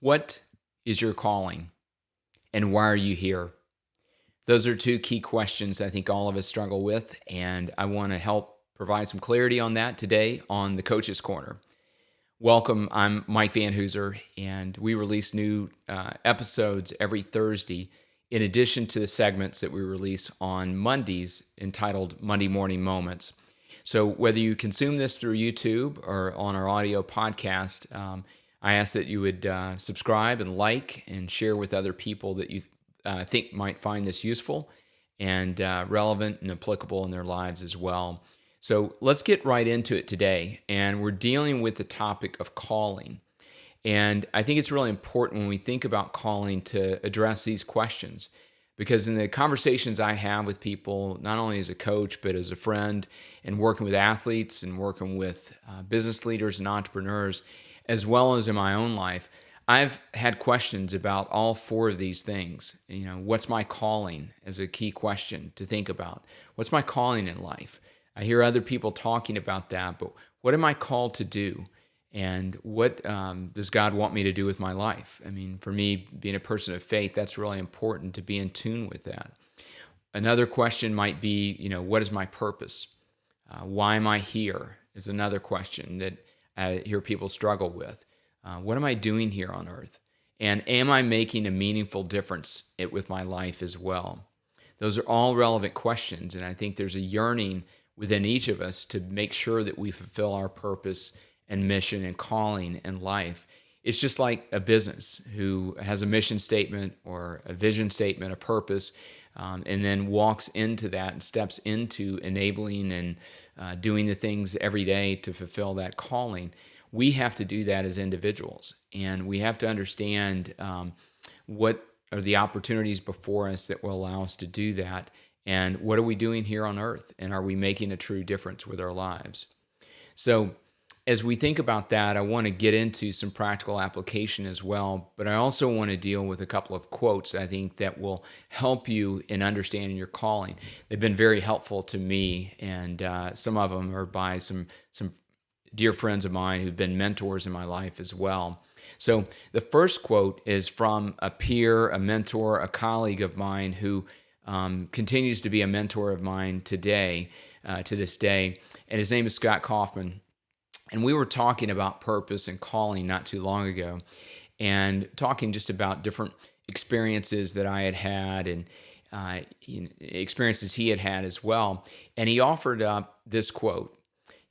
What is your calling and why are you here? Those are two key questions I think all of us struggle with, and I want to help provide some clarity on that today on the Coach's Corner. Welcome, I'm Mike Van Hooser, and we release new episodes every Thursday in addition to the segments that we release on Mondays entitled Monday Morning Moments. So whether you consume this through YouTube or on our audio podcast, I ask that you would subscribe and like and share with other people that you think might find this useful and relevant and applicable in their lives as well. So let's get right into it today. And we're dealing with the topic of calling. And I think it's really important when we think about calling to address these questions, because in the conversations I have with people, not only as a coach, but as a friend and working with athletes and working with business leaders and entrepreneurs, as well as in my own life, I've had questions about all four of these things. What's my calling as a key question to think about? What's my calling in life? I hear other people talking about that, but what am I called to do? And what does God want me to do with my life? I mean, for me, being a person of faith, that's really important to be in tune with that. Another question might be, what is my purpose? Why am I here? Is another question that I hear people struggle with. What am I doing here on earth? And am I making a meaningful difference with my life as well? Those are all relevant questions, and I think there's a yearning within each of us to make sure that we fulfill our purpose and mission and calling in life. It's just like a business who has a mission statement or a vision statement, a purpose, and then walks into that and steps into enabling and doing the things every day to fulfill that calling. We have to do that as individuals, and we have to understand what are the opportunities before us that will allow us to do that, and what are we doing here on earth, and are we making a true difference with our lives? So as we think about that, I want to get into some practical application as well, but I also want to deal with a couple of quotes I think that will help you in understanding your calling. They've been very helpful to me, and some of them are by some dear friends of mine who've been mentors in my life as well. So the first quote is from a peer, a mentor, a colleague of mine who continues to be a mentor of mine today, to this day, and his name is Scott Kaufman. And we were talking about purpose and calling not too long ago, and talking just about different experiences that I had had and experiences he had had as well. And he offered up this quote.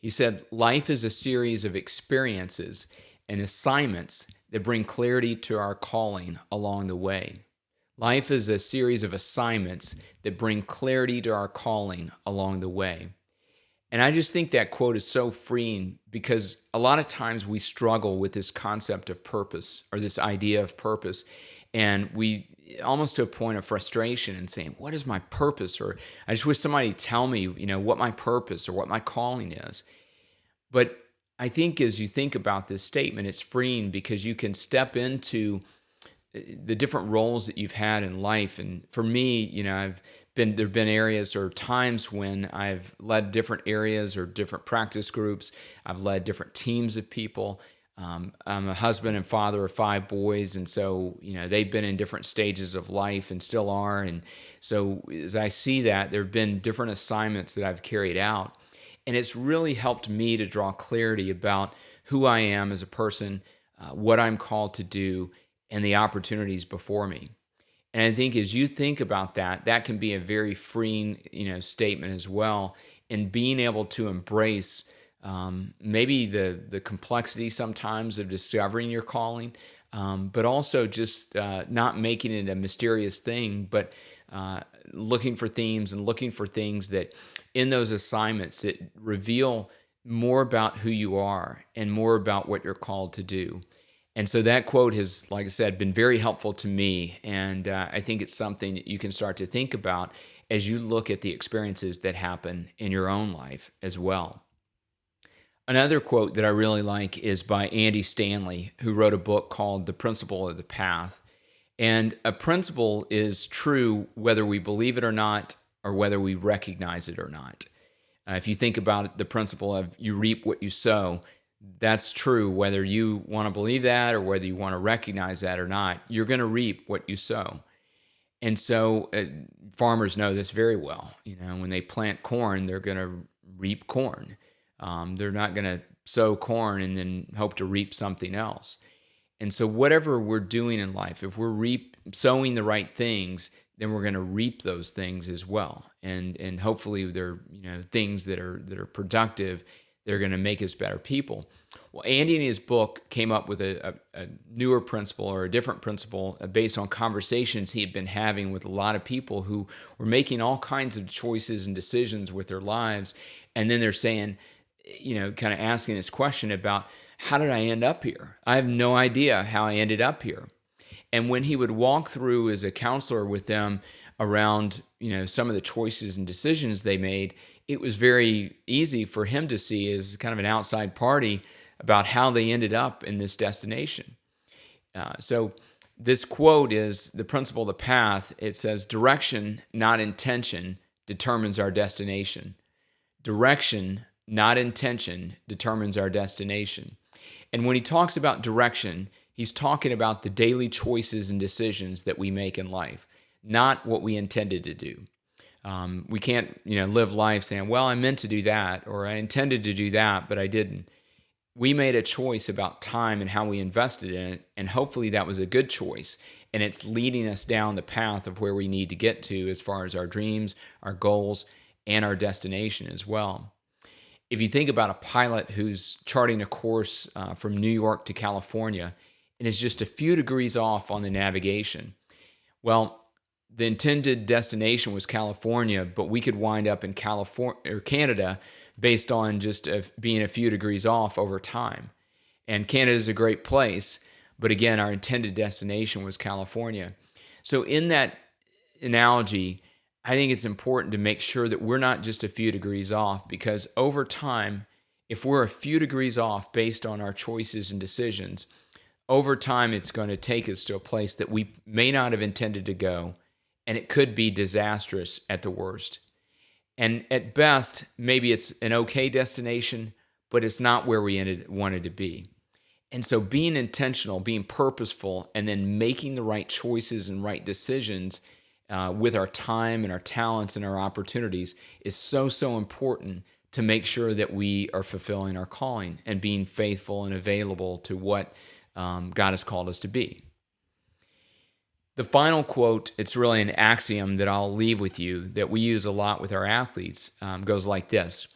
He said, "Life is a series of experiences and assignments that bring clarity to our calling along the way." Life is a series of assignments that bring clarity to our calling along the way. And I just think that quote is so freeing, because a lot of times we struggle with this concept of purpose, or this idea of purpose, and we almost to a point of frustration and saying, what is my purpose? Or I just wish somebody would tell me, what my purpose or what my calling is. But I think as you think about this statement, it's freeing, because you can step into the different roles that you've had in life. And for me, there've been areas or times when I've led different areas or different practice groups. I've led different teams of people. I'm a husband and father of 5 boys. And so, they've been in different stages of life and still are. And so as I see that, there've been different assignments that I've carried out. And it's really helped me to draw clarity about who I am as a person, what I'm called to do, and the opportunities before me. And I think as you think about that, that can be a very freeing, statement as well, in being able to embrace maybe the complexity sometimes of discovering your calling, but also just not making it a mysterious thing, but looking for themes and looking for things that in those assignments that reveal more about who you are and more about what you're called to do. And so that quote has, like I said, been very helpful to me. And I think it's something that you can start to think about as you look at the experiences that happen in your own life as well. Another quote that I really like is by Andy Stanley, who wrote a book called The Principle of the Path. And a principle is true whether we believe it or not, or whether we recognize it or not. If you think about it, the principle of you reap what you sow, That's true, whether you want to believe that or whether you want to recognize that or not. You're going to reap what you sow. And so farmers know this very well. When they plant corn, they're going to reap corn. They're not going to sow corn and then hope to reap something else. And so whatever we're doing in life, if we're sowing the right things, then we're going to reap those things as well. And hopefully they're things that are productive. They're going to make us better people. Well, Andy in his book came up with a newer principle, or a different principle, based on conversations he had been having with a lot of people who were making all kinds of choices and decisions with their lives. And then they're saying, kind of asking this question about, how did I end up here? I have no idea how I ended up here. And when he would walk through as a counselor with them around, some of the choices and decisions they made, it was very easy for him to see, as kind of an outside party, about how they ended up in this destination. So this quote is the principle of the path. It says, direction, not intention, determines our destination. Direction, not intention, determines our destination. And when he talks about direction, he's talking about the daily choices and decisions that we make in life, not what we intended to do. We can't, live life saying, well, I meant to do that, or I intended to do that, but I didn't. We made a choice about time and how we invested in it, and hopefully that was a good choice, and it's leading us down the path of where we need to get to as far as our dreams, our goals, and our destination as well. If you think about a pilot who's charting a course from New York to California and is just a few degrees off on the navigation, well, the intended destination was California, but we could wind up in California or Canada based on just being a few degrees off over time. And Canada is a great place, but again, our intended destination was California. So in that analogy, I think it's important to make sure that we're not just a few degrees off, because over time, if we're a few degrees off based on our choices and decisions, over time it's going to take us to a place that we may not have intended to go, and it could be disastrous at the worst. And at best, maybe it's an okay destination, but it's not where we wanted to be. And so being intentional, being purposeful, and then making the right choices and right decisions with our time and our talents and our opportunities is so important to make sure that we are fulfilling our calling and being faithful and available to what God has called us to be. The final quote, it's really an axiom that I'll leave with you that we use a lot with our athletes, goes like this.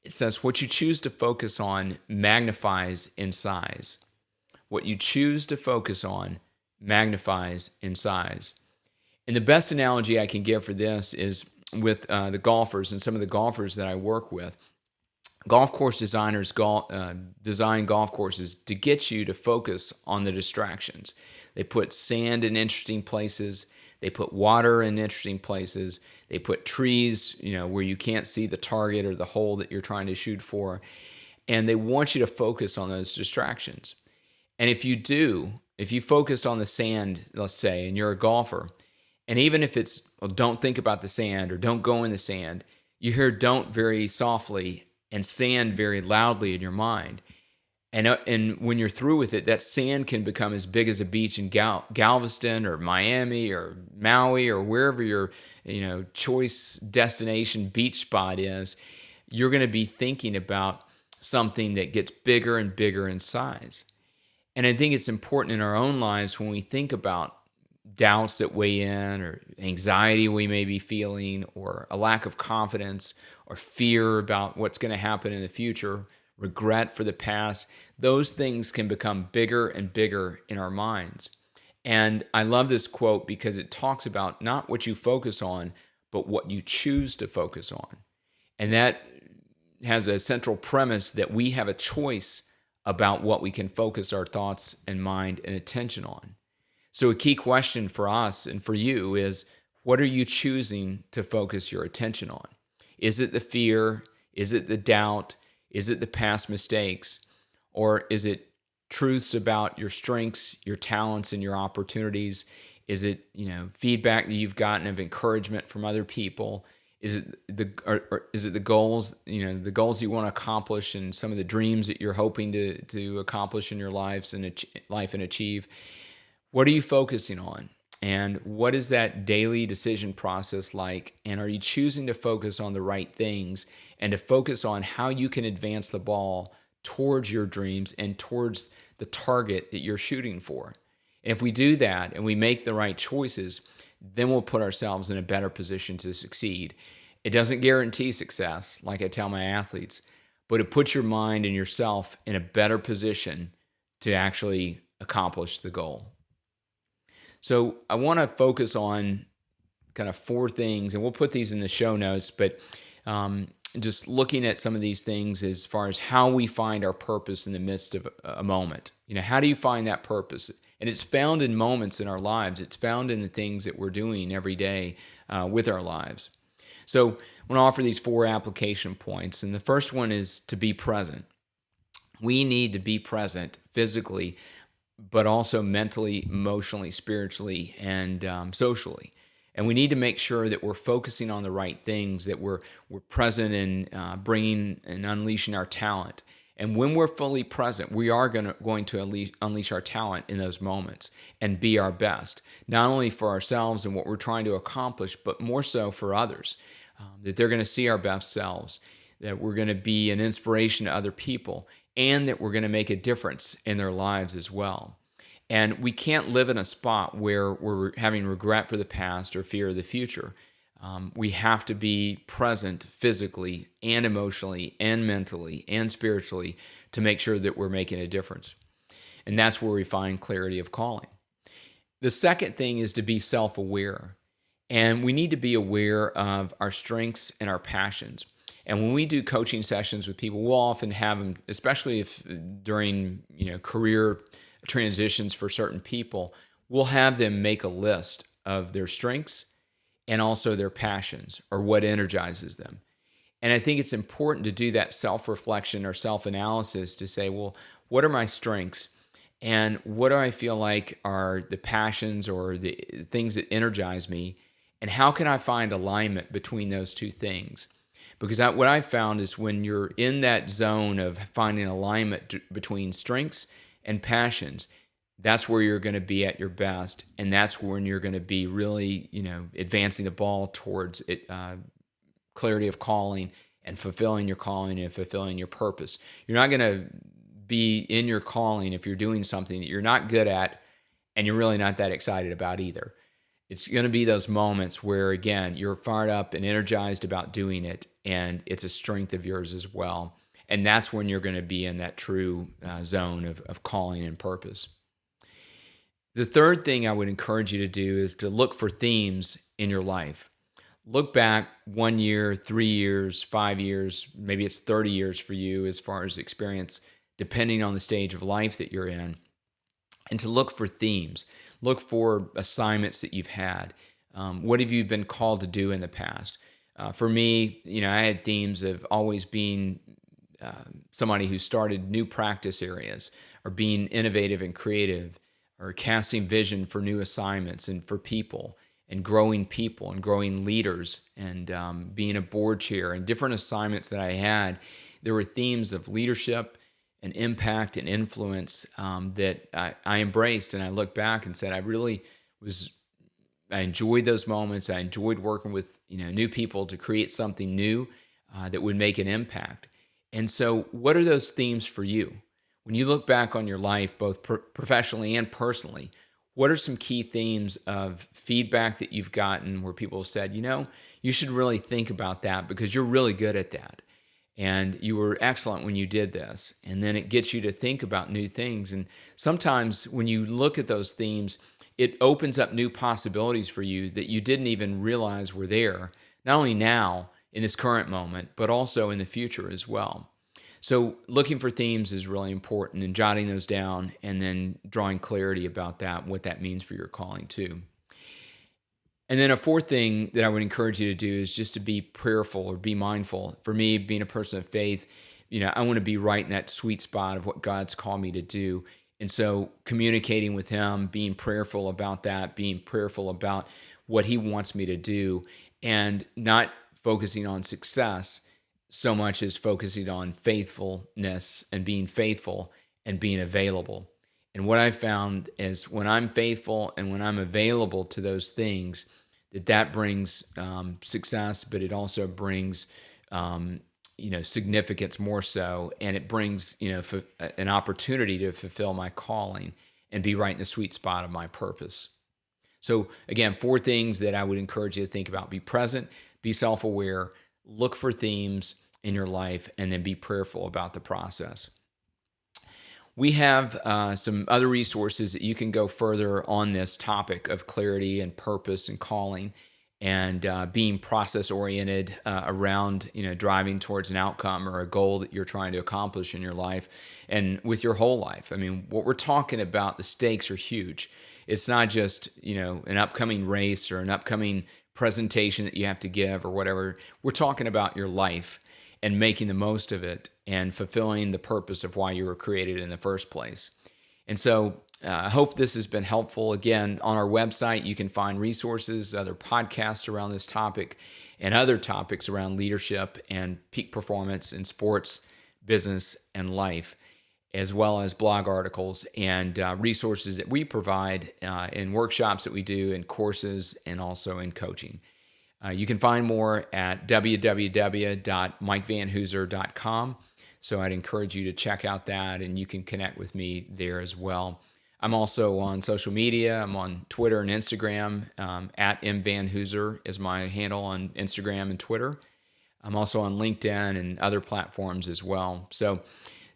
It says, what you choose to focus on magnifies in size. What you choose to focus on magnifies in size. And the best analogy I can give for this is with the golfers and some of the golfers that I work with. Golf course designers design golf courses to get you to focus on the distractions. They put sand in interesting places. They put water in interesting places. They put trees, where you can't see the target or the hole that you're trying to shoot for. And they want you to focus on those distractions. And if you focused on the sand, let's say, and you're a golfer, and even if it's, well, don't think about the sand or don't go in the sand, you hear don't very softly and sand very loudly in your mind. And when you're through with it, that sand can become as big as a beach in Galveston or Miami or Maui or wherever your choice destination beach spot is. You're going to be thinking about something that gets bigger and bigger in size. And I think it's important in our own lives when we think about doubts that weigh in, or anxiety we may be feeling, or a lack of confidence, or fear about what's going to happen in the future, regret for the past. Those things can become bigger and bigger in our minds. And I love this quote because it talks about not what you focus on, but what you choose to focus on. And that has a central premise that we have a choice about what we can focus our thoughts and mind and attention on. So a key question for us and for you is, what are you choosing to focus your attention on? Is it the fear? Is it the doubt? Is it the past mistakes? Or is it truths about your strengths, your talents, and your opportunities? Is it, feedback that you've gotten of encouragement from other people? Is it or is it the goals, the goals you want to accomplish and some of the dreams that you're hoping to accomplish in your lives and life and achieve? What are you focusing on? And what is that daily decision process like? And are you choosing to focus on the right things and to focus on how you can advance the ball towards your dreams and towards the target that you're shooting for? And if we do that and we make the right choices, then we'll put ourselves in a better position to succeed. It doesn't guarantee success, like I tell my athletes, but it puts your mind and yourself in a better position to actually accomplish the goal. So I want to focus on kind of four things, and we'll put these in the show notes, but just looking at some of these things as far as how we find our purpose in the midst of a moment. How do you find that purpose? And it's found in moments in our lives. It's found in the things that we're doing every day with our lives. So I want to offer these four application points. And the first one is to be present. We need to be present physically, but also mentally, emotionally, spiritually, and socially. And we need to make sure that we're focusing on the right things, that we're present in bringing and unleashing our talent. And when we're fully present, we are going to unleash our talent in those moments and be our best, not only for ourselves and what we're trying to accomplish, but more so for others, that they're going to see our best selves, that we're going to be an inspiration to other people, and that we're going to make a difference in their lives as well. And we can't live in a spot where we're having regret for the past or fear of the future. We have to be present physically and emotionally and mentally and spiritually to make sure that we're making a difference. And that's where we find clarity of calling. The second thing is to be self-aware. And we need to be aware of our strengths and our passions. And when we do coaching sessions with people, we'll often have them, especially if during career transitions for certain people, we'll have them make a list of their strengths and also their passions, or what energizes them. And I think it's important to do that self-reflection or self-analysis to say, well, what are my strengths? And what do I feel like are the passions or the things that energize me? And how can I find alignment between those two things? Because what I've found is when you're in that zone of finding alignment between strengths and passions, that's where you're going to be at your best. And that's when you're going to be really, advancing the ball towards it, clarity of calling and fulfilling your calling and fulfilling your purpose. You're not going to be in your calling if you're doing something that you're not good at and you're really not that excited about either. It's going to be those moments where, again, you're fired up and energized about doing it, and it's a strength of yours as well. And that's when you're going to be in that true zone of calling and purpose. The third thing I would encourage you to do is to look for themes in your life. Look back 1 year, 3 years, 5 years, maybe it's 30 years for you as far as experience, depending on the stage of life that you're in, and to look for themes. Look for assignments that you've had. What have you been called to do in the past? For me, I had themes of always being somebody who started new practice areas, or being innovative and creative, or casting vision for new assignments and for people and growing leaders, and being a board chair and different assignments that I had. There were themes of leadership and impact and influence that I embraced, and I look back and said I enjoyed those moments. I enjoyed working with new people to create something new that would make an impact. And so what are those themes for you? When you look back on your life, both professionally and personally, what are some key themes of feedback that you've gotten where people have said, you should really think about that because you're really good at that, and you were excellent when you did this? And then it gets you to think about new things. And sometimes when you look at those themes, it opens up new possibilities for you that you didn't even realize were there, not only now in this current moment, but also in the future as well. So looking for themes is really important, and jotting those down and then drawing clarity about that, what that means for your calling too. And then a fourth thing that I would encourage you to do is just to be prayerful or be mindful. For me, being a person of faith, I want to be right in that sweet spot of what God's called me to do. And so communicating with him, being prayerful about that, being prayerful about what he wants me to do, and not focusing on success so much as focusing on faithfulness and being available. And what I found is when I'm faithful and when I'm available to those things, that brings success, but it also brings significance more so, and it brings an opportunity to fulfill my calling and be right in the sweet spot of my purpose. So again, 4 things that I would encourage you to think about: be present, be self-aware, look for themes in your life, and then be prayerful about the process. We have some other resources that you can go further on this topic of clarity and purpose and calling, and being process oriented around driving towards an outcome or a goal that you're trying to accomplish in your life and with your whole life. I mean, what we're talking about, the stakes are huge. It's not just an upcoming race or an upcoming presentation that you have to give or whatever. We're talking about your life and making the most of it and fulfilling the purpose of why you were created in the first place. And so I hope this has been helpful. Again, on our website, you can find resources, other podcasts around this topic, and other topics around leadership and peak performance in sports, business, and life, as well as blog articles and resources that we provide in workshops that we do, in courses, and also in coaching. You can find more at www.mikevanhooser.com. So I'd encourage you to check out that, and you can connect with me there as well. I'm also on social media. I'm on Twitter and Instagram. At mvanhooser is my handle on Instagram and Twitter. I'm also on LinkedIn and other platforms as well. So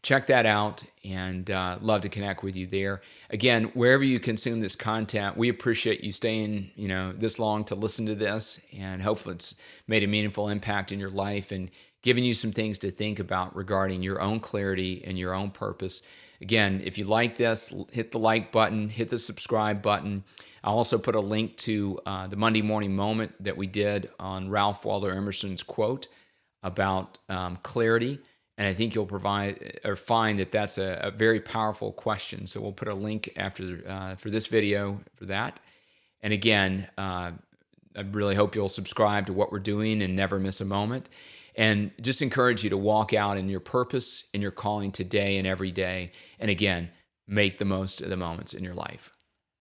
check that out, and love to connect with you there. Again, wherever you consume this content, we appreciate you staying, this long to listen to this, and hopefully it's made a meaningful impact in your life and giving you some things to think about regarding your own clarity and your own purpose. Again, if you like this, hit the like button, hit the subscribe button. I'll also put a link to the Monday Morning Moment that we did on Ralph Waldo Emerson's quote about clarity. And I think you'll find that that's a very powerful question. So we'll put a link after for this video for that. And again, I really hope you'll subscribe to what we're doing and never miss a moment. And just encourage you to walk out in your purpose, in your calling today and every day. And again, make the most of the moments in your life.